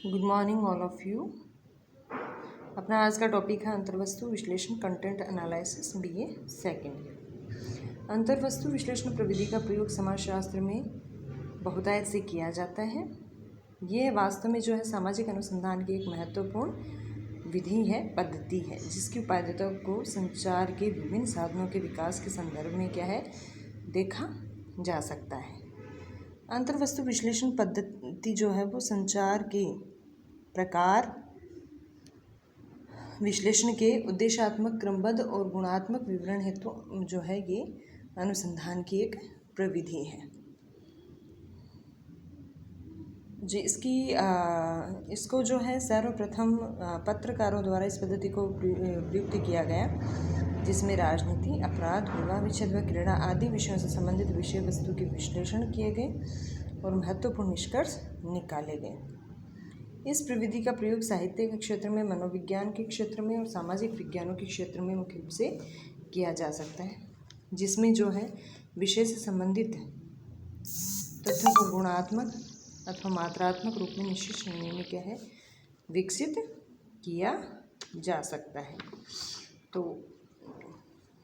Good morning all of you. अपना आज का टॉपिक है अंतर्वस्तु विश्लेषण content analysis BA second year. अंतर्वस्तु विश्लेषण प्रविधि का प्रयोग समाजशास्त्र में बहुतायत से किया जाता है। ये वास्तव में जो है सामाजिक अनुसंधान की एक महत्वपूर्ण विधि है, पद्धति है, जिसकी उपादेयता को संचार के विभिन्न साधनों के विकास के संदर्भ में क्या है देखा जा सकता है। अंतर्वस्तु विश्लेषण पद्धति जो है वो संचार के प्रकार विश्लेषण के उद्देश्यात्मक, क्रमबद्ध और गुणात्मक विवरण हेतु जो है ये अनुसंधान की एक प्रविधि है जी। इसको जो है सर्वप्रथम पत्रकारों द्वारा इस पद्धति को प्रयुक्त किया गया, जिसमें राजनीति, अपराध, विवाह विच्छेद व क्रीड़ा आदि विषयों से संबंधित विषय वस्तु के विश्लेषण किए गए और महत्वपूर्ण निष्कर्ष निकाले गए। इस प्रविधि का प्रयोग साहित्य के क्षेत्र में, मनोविज्ञान के क्षेत्र में और सामाजिक विज्ञानों के क्षेत्र में मुख्य रूप से किया जा सकता है, जिसमें जो है विषय से संबंधित तथ्यों को गुणात्मक अथवा मात्रात्मक रूप में निश्चित श्रेणी में क्या है विकसित किया जा सकता है। तो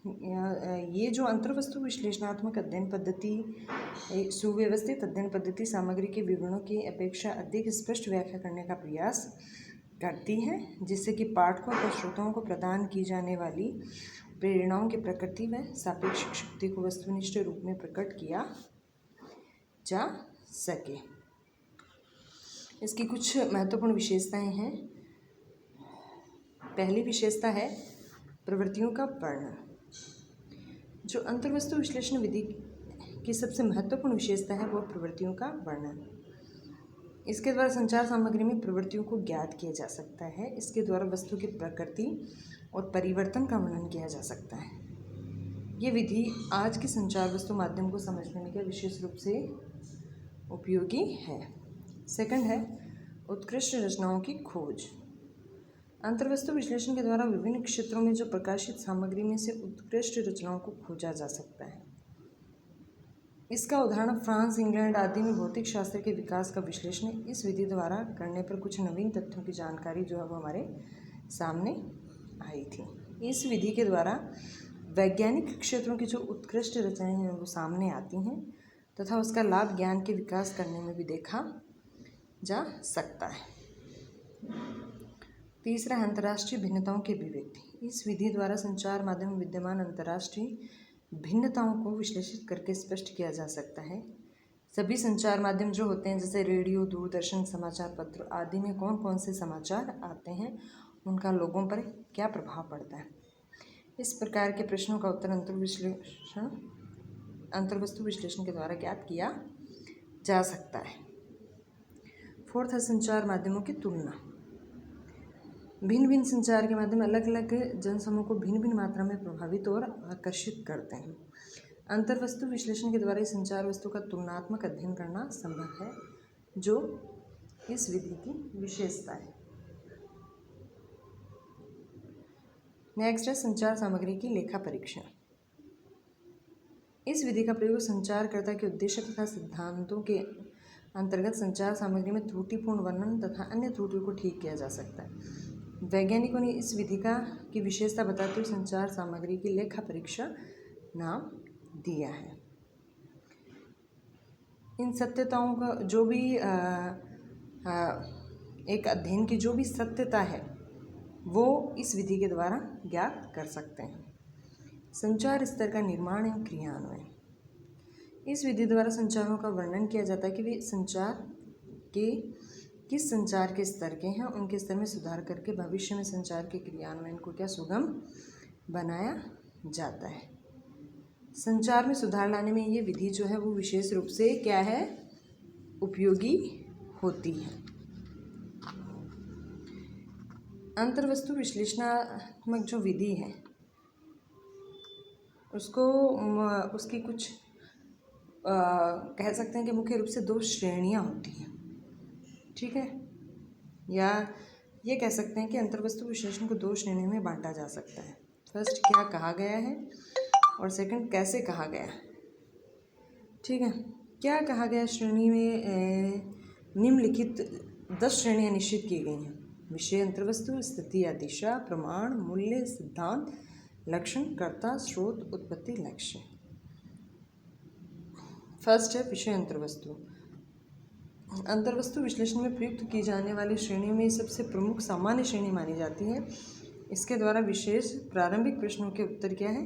ये जो अंतर्वस्तु विश्लेषणात्मक अध्ययन पद्धति सुव्यवस्थित अध्ययन पद्धति सामग्री के विवरणों की अपेक्षा अधिक स्पष्ट व्याख्या करने का प्रयास करती है, जिससे कि पाठकों और श्रोताओं को प्रदान की जाने वाली प्रेरणाओं की प्रकृति व सापेक्ष शक्ति को वस्तुनिष्ठ रूप में प्रकट किया जा सके। इसकी कुछ महत्वपूर्ण विशेषताएं हैं। पहली विशेषता है प्रवृत्तियों का वर्णन। जो अंतर्वस्तु विश्लेषण विधि की सबसे महत्वपूर्ण विशेषता है वो प्रवृत्तियों का वर्णन। इसके द्वारा संचार सामग्री में प्रवृत्तियों को ज्ञात किया जा सकता है। इसके द्वारा वस्तु की प्रकृति और परिवर्तन का वर्णन किया जा सकता है। ये विधि आज के संचार वस्तु माध्यम को समझने में विशेष रूप से उपयोगी है। सेकंड है उत्कृष्ट रचनाओं की खोज। अंतर्वस्तु विश्लेषण के द्वारा विभिन्न क्षेत्रों में जो प्रकाशित सामग्री में से उत्कृष्ट रचनाओं को खोजा जा सकता है। इसका उदाहरण फ्रांस, इंग्लैंड आदि में भौतिक शास्त्र के विकास का विश्लेषण इस विधि द्वारा करने पर कुछ नवीन तथ्यों की जानकारी जो है वो हमारे सामने आई थी। इस विधि के द्वारा वैज्ञानिक क्षेत्रों की जो उत्कृष्ट रचनाएं हैं वो सामने आती हैं तथा उसका लाभ ज्ञान के विकास करने में भी देखा जा सकता है। तीसरा है अंतर्राष्ट्रीय भिन्नताओं की अभिव्यक्ति। इस विधि द्वारा संचार माध्यम में विद्यमान अंतर्राष्ट्रीय भिन्नताओं को विश्लेषित करके स्पष्ट किया जा सकता है। सभी संचार माध्यम जो होते हैं जैसे रेडियो, दूरदर्शन, समाचार पत्र आदि में कौन कौन से समाचार आते हैं, उनका लोगों पर क्या प्रभाव पड़ता है। इस प्रकार के प्रश्नों का उत्तर अंतर्वस्तु विश्लेषण के द्वारा ज्ञात किया जा सकता है। फोर्थ है संचार माध्यमों की तुलना। भिन्न भिन्न संचार के माध्यम अलग अलग जनसमूह को भिन्न भिन्न मात्रा में प्रभावित और आकर्षित करते हैं। अंतर्वस्तु विश्लेषण के द्वारा इस संचार वस्तु का तुलनात्मक अध्ययन करना संभव है, जो इस विधि की विशेषता है। नेक्स्ट है संचार सामग्री की लेखा परीक्षण। इस विधि का प्रयोग संचारकर्ता के उद्देश्य तथा सिद्धांतों के अंतर्गत संचार सामग्री में त्रुटिपूर्ण वर्णन तथा अन्य त्रुटियों को ठीक किया जा सकता है। वैज्ञानिकों ने इस विधि की विशेषता बताते हुए संचार सामग्री की लेखा परीक्षा नाम दिया है। इन सत्यताओं का जो भी एक अध्ययन की जो भी सत्यता है वो इस विधि के द्वारा ज्ञात कर सकते हैं। संचार स्तर का निर्माण एवं क्रियान्वयन। इस विधि द्वारा संचारों का वर्णन किया जाता है कि वे संचार के किस संचार के स्तर के हैं, उनके स्तर में सुधार करके भविष्य में संचार के क्रियान्वयन को क्या सुगम बनाया जाता है। संचार में सुधार लाने में ये विधि जो है वो विशेष रूप से क्या है उपयोगी होती है। अंतर्वस्तु विश्लेषणात्मक जो विधि है उसकी कुछ कह सकते हैं कि मुख्य रूप से दो श्रेणियां होती हैं, ठीक है, या ये कह सकते हैं कि अंतर्वस्तु विश्लेषण को दो श्रेणियों में बांटा जा सकता है। फर्स्ट क्या कहा गया है और सेकंड कैसे कहा गया है, ठीक है। क्या कहा गया श्रेणी में निम्नलिखित 10 श्रेणियाँ निश्चित की गई हैं। विषय, अंतर्वस्तु, स्थिति या दिशा, प्रमाण, मूल्य, सिद्धांत, लक्षण, कर्ता, स्रोत, उत्पत्ति, लक्ष्य। फर्स्ट है विषय अंतर्वस्तु। अंतर्वस्तु विश्लेषण में प्रयुक्त की जाने वाली श्रेणियों में सबसे प्रमुख सामान्य श्रेणी मानी जाती है। इसके द्वारा विशेष प्रारंभिक प्रश्नों के उत्तर क्या है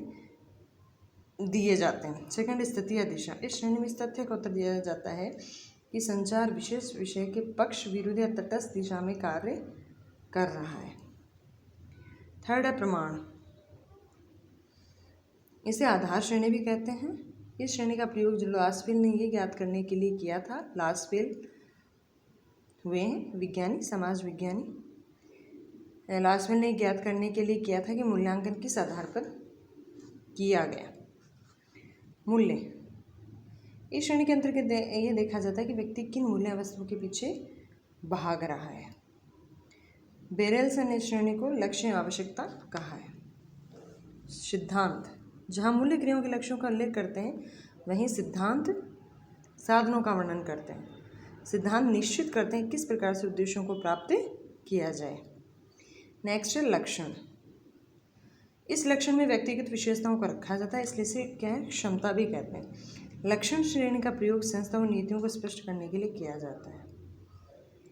दिए जाते हैं। सेकंड, स्थिति या दिशा। इस श्रेणी में इस तथ्य का उत्तर दिया जाता है कि संचार विशेष विषय के पक्ष, विरुद्ध या तटस्थ दिशा में कार्य कर रहा है। थर्ड है प्रमाण। इसे आधार श्रेणी भी कहते हैं। इस श्रेणी का प्रयोग जो लासफेल ने ये ज्ञात करने के लिए किया था, लासफेल हुए हैं विज्ञानी, समाज विज्ञानी। लासफेल ने ज्ञात करने के लिए किया था कि मूल्यांकन किस आधार पर किया गया। मूल्य। इस श्रेणी के अंतर्गत ये देखा जाता है कि व्यक्ति किन मूल्य वस्तुओं के पीछे भाग रहा है। बेरेल्स ने इस श्रेणी को लक्ष्य आवश्यकता कहा है। सिद्धांत। जहाँ मूल्य क्रियाओं के लक्ष्यों का उल्लेख करते हैं, वहीं सिद्धांत साधनों का वर्णन करते हैं। सिद्धांत निश्चित करते हैं किस प्रकार से उद्देश्यों को प्राप्त किया जाए। नेक्स्ट है लक्षण। इस लक्षण में व्यक्तिगत विशेषताओं को रखा जाता है, इसलिए इसे क्या है क्षमता भी कहते हैं। लक्षण श्रेणी का प्रयोग संस्थाओं और नीतियों को स्पष्ट करने के लिए किया जाता है।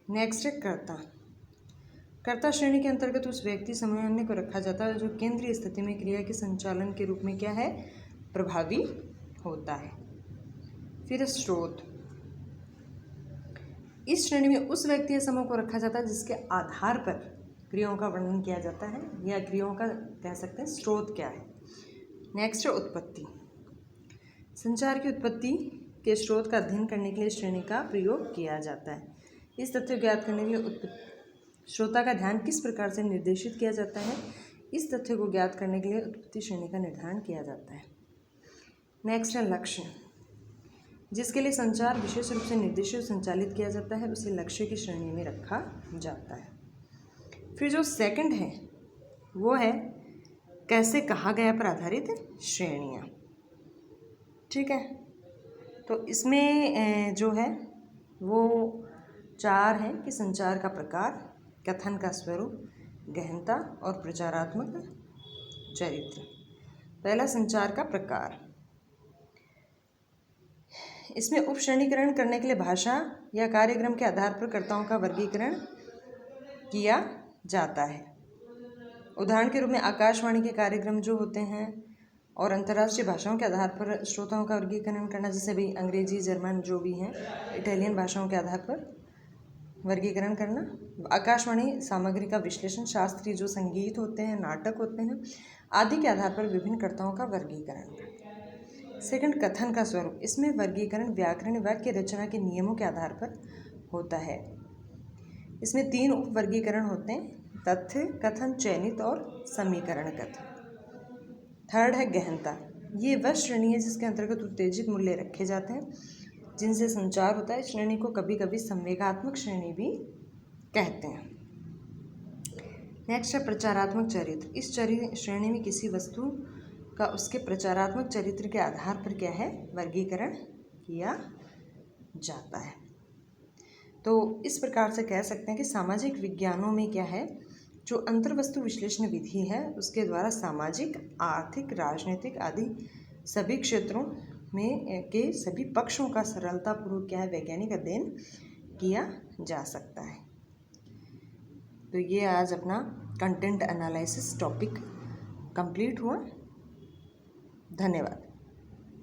नेक्स्ट है कर्ता। कर्ता श्रेणी के अंतर्गत उस व्यक्ति समूह अन्य को रखा जाता है जो केंद्रीय स्थिति में क्रिया के संचालन के रूप में क्या है प्रभावी होता है। फिर स्रोत। इस श्रेणी में उस व्यक्ति या समूह को रखा जाता है जिसके आधार पर क्रियाओं का वर्णन किया जाता है, या क्रियाओं का कह सकते हैं स्रोत क्या है। नेक्स्ट है उत्पत्ति। संचार की उत्पत्ति के स्रोत का अध्ययन करने के लिए श्रेणी का प्रयोग किया जाता है। इस तथ्य को ज्ञात करने के लिए श्रोता का ध्यान किस प्रकार से निर्देशित किया जाता है, इस तथ्य को ज्ञात करने के लिए उत्पत्ति श्रेणी का निर्धारण किया जाता है। नेक्स्ट है लक्ष्य। जिसके लिए संचार विशेष रूप से निर्देशित संचालित किया जाता है, उसे लक्ष्य की श्रेणी में रखा जाता है। फिर जो सेकंड है वो है कैसे कहा गया पर आधारित श्रेणियाँ। ठीक है, तो इसमें जो है वो 4 हैं कि संचार का प्रकार, कथन का स्वरूप, गहनता और प्रचारात्मक चरित्र। पहला संचार का प्रकार। इसमें उपश्रेणीकरण करने के लिए भाषा या कार्यक्रम के आधार पर कर्ताओं का वर्गीकरण किया जाता है। उदाहरण के रूप में आकाशवाणी के कार्यक्रम जो होते हैं और अंतर्राष्ट्रीय भाषाओं के आधार पर श्रोताओं का वर्गीकरण करना, जैसे भी अंग्रेजी, जर्मन जो भी हैं, इटालियन भाषाओं के आधार पर वर्गीकरण करना। आकाशवाणी सामग्री का विश्लेषण, शास्त्रीय जो संगीत होते हैं, नाटक होते हैं आदि के आधार पर विभिन्न कर्ताओं का वर्गीकरण। सेकंड, कथन का स्वरूप। इसमें वर्गीकरण व्याकरण वाक्य रचना के नियमों के आधार पर होता है। इसमें 3 उप वर्गीकरण होते हैं, तथ्य कथन, चयनित और समीकरण कथन। थर्ड है गहनता। ये वह श्रेणी है जिसके अंतर्गत उत्तेजित मूल्य रखे जाते हैं जिनसे संचार होता है। इस श्रेणी को कभी कभी संवेगात्मक श्रेणी भी कहते हैं। नेक्स्ट है प्रचारात्मक चरित्र। इस श्रेणी में किसी वस्तु का उसके प्रचारात्मक चरित्र के आधार पर क्या है वर्गीकरण किया जाता है। तो इस प्रकार से कह सकते हैं कि सामाजिक विज्ञानों में क्या है जो अंतर्वस्तु विश्लेषण विधि है उसके द्वारा सामाजिक, आर्थिक, राजनीतिक आदि सभी क्षेत्रों में के सभी पक्षों का सरलतापूर्वक क्या है वैज्ञानिक अध्ययन किया जा सकता है। तो ये आज अपना कंटेंट एनालिसिस टॉपिक कंप्लीट हुआ। धन्यवाद।